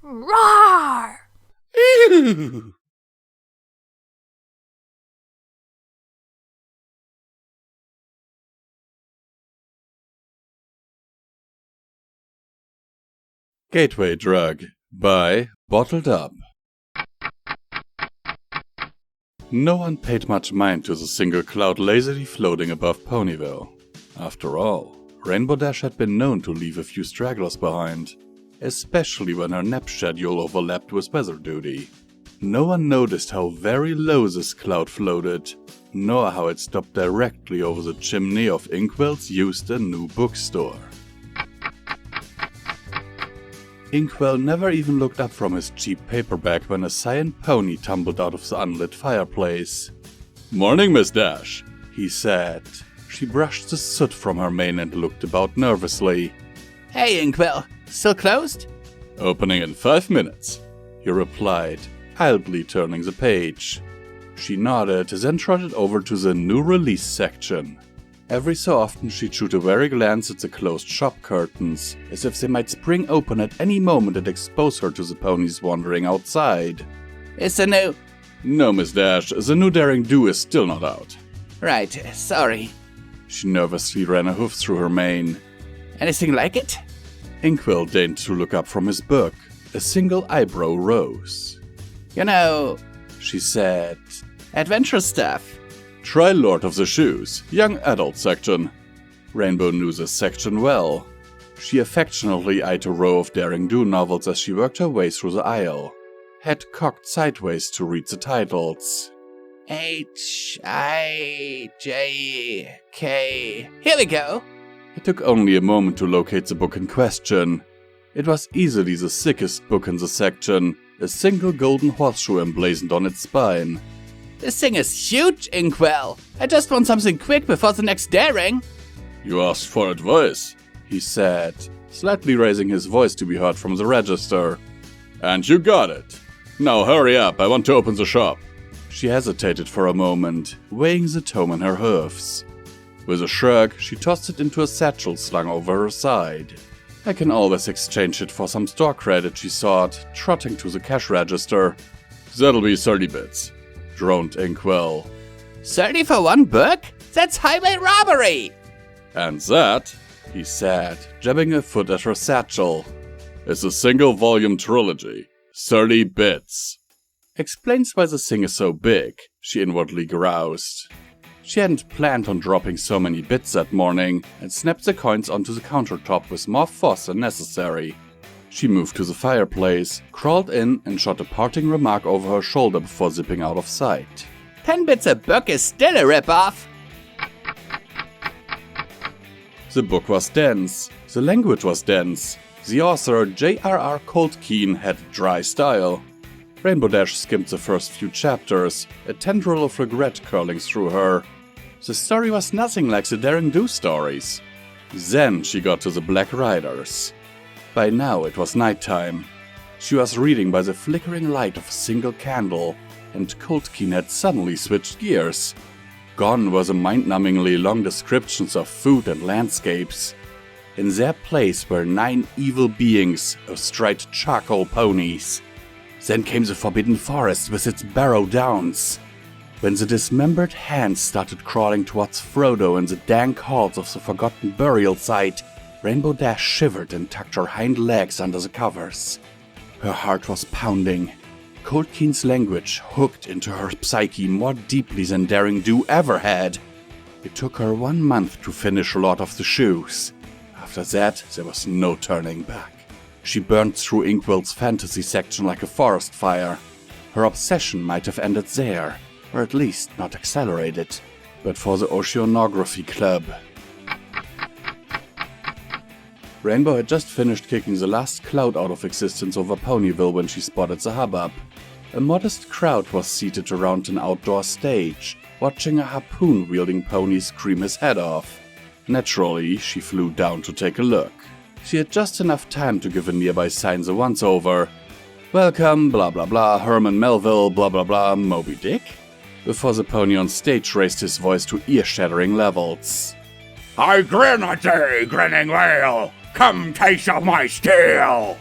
Roar! Ew. Gateway Drug by Bottled Up. No one paid much mind to the single cloud lazily floating above Ponyville. After all, Rainbow Dash had been known to leave a few stragglers behind, especially when her nap schedule overlapped with weather duty. No one noticed how very low this cloud floated, nor how it stopped directly over the chimney of Inkwell's used and new bookstore. Inkwell never even looked up from his cheap paperback when a cyan pony tumbled out of the unlit fireplace. "Morning, Miss Dash," he said. She brushed the soot from her mane and looked about nervously. "Hey, Inkwell, still closed?" "Opening in 5 minutes," he replied, idly turning the page. She nodded, then trotted over to the new release section. Every so often she'd shoot a wary glance at the closed shop curtains, as if they might spring open at any moment and expose her to the ponies wandering outside. "Is the new..." "No, Miss Dash, the new Daring Do is still not out." "Right, sorry. She nervously ran a hoof through her mane. Anything like it?" Inkwell deigned to look up from his book. A single eyebrow rose. "You know," she said, "adventure stuff." "Try Lord of the Shoes, Young Adult section." Rainbow knew this section well. She affectionately eyed a row of Daring Do novels as she worked her way through the aisle. Head cocked sideways to read the titles. H-I-J-K. Here we go. It took only a moment to locate the book in question. It was easily the sickest book in the section, a single golden horseshoe emblazoned on its spine. "This thing is huge, Inkwell. I just want something quick before the next daring." "You asked for advice," he said, slightly raising his voice to be heard from the register. "And you got it. Now hurry up, I want to open the shop." She hesitated for a moment, weighing the tome in her hoofs. With a shrug, she tossed it into a satchel slung over her side. "I can always exchange it for some store credit," she thought, trotting to the cash register. "That'll be 30 bits. Droned Inkwell. 30 for one book? That's highway robbery! "And that," he said, jabbing a foot at her satchel, "is a single-volume trilogy. 30 bits. Explains why the thing is so big," she inwardly groused. She hadn't planned on dropping so many bits that morning, and snapped the coins onto the countertop with more force than necessary. She moved to the fireplace, crawled in, and shot a parting remark over her shoulder before zipping out of sight. 10 bits a book is still a rip-off. The book was dense. The language was dense. The author, J.R.R. Coldkeen, had a dry style. Rainbow Dash skimmed the first few chapters, a tendril of regret curling through her. The story was nothing like the Daring Do stories. Then she got to the Black Riders. By now it was nighttime. She was reading by the flickering light of a single candle, and Coldkeen had suddenly switched gears. Gone were the mind-numbingly long descriptions of food and landscapes. In their place were 9 evil beings astride charcoal ponies. Then came the Forbidden Forest with its Barrow Downs. When the dismembered hands started crawling towards Frodo in the dank halls of the forgotten burial site, Rainbow Dash shivered and tucked her hind legs under the covers. Her heart was pounding. Coldkeen's language hooked into her psyche more deeply than Daring Do ever had. It took her 1 month to finish Lord of the Shoes. After that, there was no turning back. She burned through Inkwell's fantasy section like a forest fire. Her obsession might have ended there, or at least not accelerated, but for the Oceanography Club. Rainbow had just finished kicking the last cloud out of existence over Ponyville when she spotted the hubbub. A modest crowd was seated around an outdoor stage, watching a harpoon-wielding pony scream his head off. Naturally, she flew down to take a look. She had just enough time to give a nearby sign the once-over. "Welcome, blah blah blah, Herman Melville, blah blah blah, Moby Dick?" Before the pony on stage raised his voice to ear-shattering levels. "I grin at thee, grinning whale! Come taste of my steel!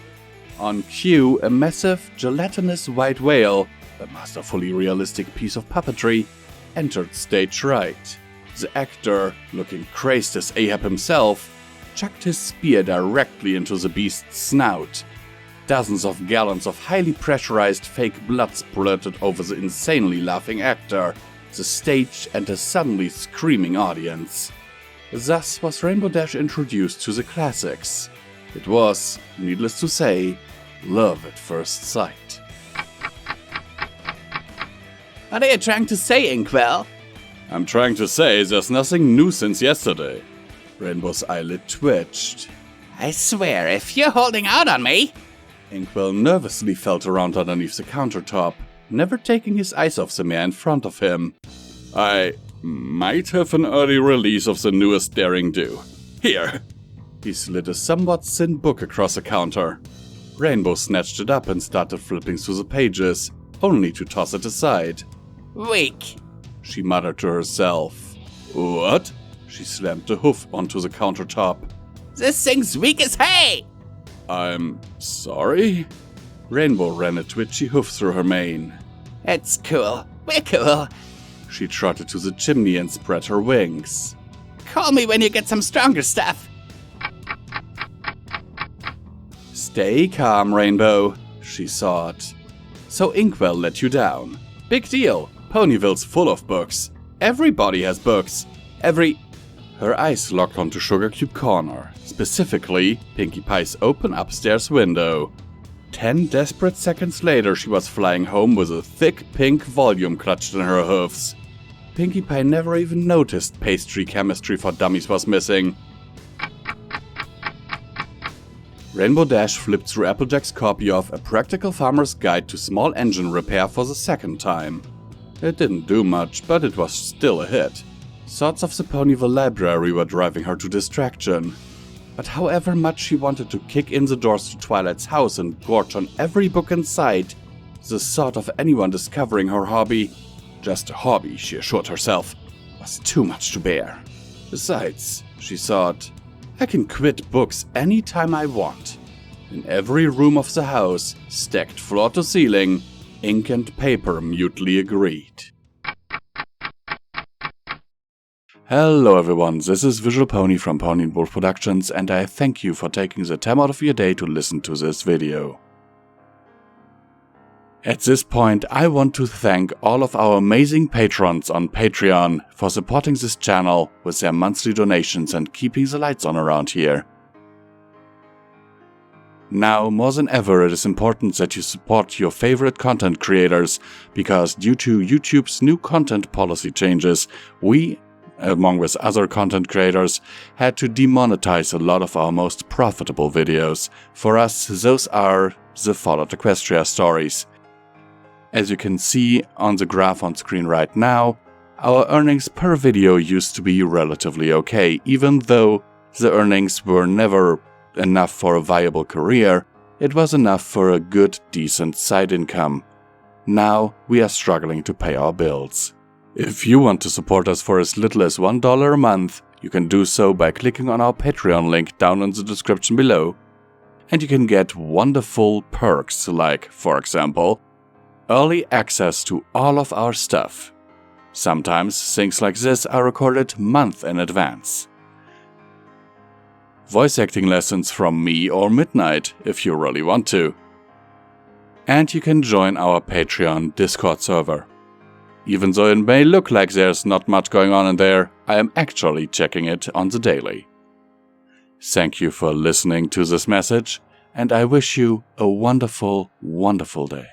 On cue, a massive, gelatinous white whale, a masterfully realistic piece of puppetry, entered stage right. The actor, looking crazed as Ahab himself, chucked his spear directly into the beast's snout. Dozens of gallons of highly pressurized fake blood splurted over the insanely laughing actor, the stage, and a suddenly screaming audience. Thus was Rainbow Dash introduced to the classics. It was, needless to say, love at first sight. What are you trying to say, Inkwell? I'm trying to say there's nothing new since yesterday. Rainbow's eyelid twitched. I swear, if you're holding out on me... Inkwell nervously felt around underneath the countertop, never taking his eyes off the man in front of him. I might have an early release of the newest Daring Do. Here. He slid a somewhat thin book across the counter. Rainbow snatched it up and started flipping through the pages, only to toss it aside. Weak, she muttered to herself. What? She slammed the hoof onto the countertop. This thing's weak as hay! I'm sorry? Rainbow ran a twitchy hoof through her mane. It's cool. We're cool. She trotted to the chimney and spread her wings. Call me when you get some stronger stuff. Stay calm, Rainbow, she thought. So Inkwell let you down. Big deal. Ponyville's full of books. Everybody has books. Her eyes locked onto Sugar Cube Corner, specifically Pinkie Pie's open upstairs window. 10 desperate seconds later, she was flying home with a thick pink volume clutched in her hoofs. Pinkie Pie never even noticed Pastry Chemistry for Dummies was missing. Rainbow Dash flipped through Applejack's copy of A Practical Farmer's Guide to Small Engine Repair for the second time. It didn't do much, but it was still a hit. Thoughts of the Ponyville library were driving her to distraction. But however much she wanted to kick in the doors to Twilight's house and gorge on every book in sight, the thought of anyone discovering her hobby, just a hobby, she assured herself, was too much to bear. Besides, she thought, I can quit books anytime I want. In every room of the house, stacked floor to ceiling, ink and paper mutely agreed. Hello everyone, this is Visual Pony from Pony&Wolf Productions, and I thank you for taking the time out of your day to listen to this video. At this point, I want to thank all of our amazing patrons on Patreon for supporting this channel with their monthly donations and keeping the lights on around here. Now, more than ever, it is important that you support your favorite content creators, because due to YouTube's new content policy changes, we, along with other content creators, had to demonetize a lot of our most profitable videos. For us, those are the Fallout Equestria stories. As you can see on the graph on screen right now, our earnings per video used to be relatively okay. Even though the earnings were never enough for a viable career, it was enough for a good, decent side income. Now we are struggling to pay our bills. If you want to support us for as little as $1 a month, you can do so by clicking on our Patreon link down in the description below. And you can get wonderful perks like, for example, early access to all of our stuff. Sometimes things like this are recorded months in advance. Voice acting lessons from me or Midnight, if you really want to. And you can join our Patreon Discord server. Even though it may look like there's not much going on in there, I am actually checking it on the daily. Thank you for listening to this message, and I wish you a wonderful, wonderful day.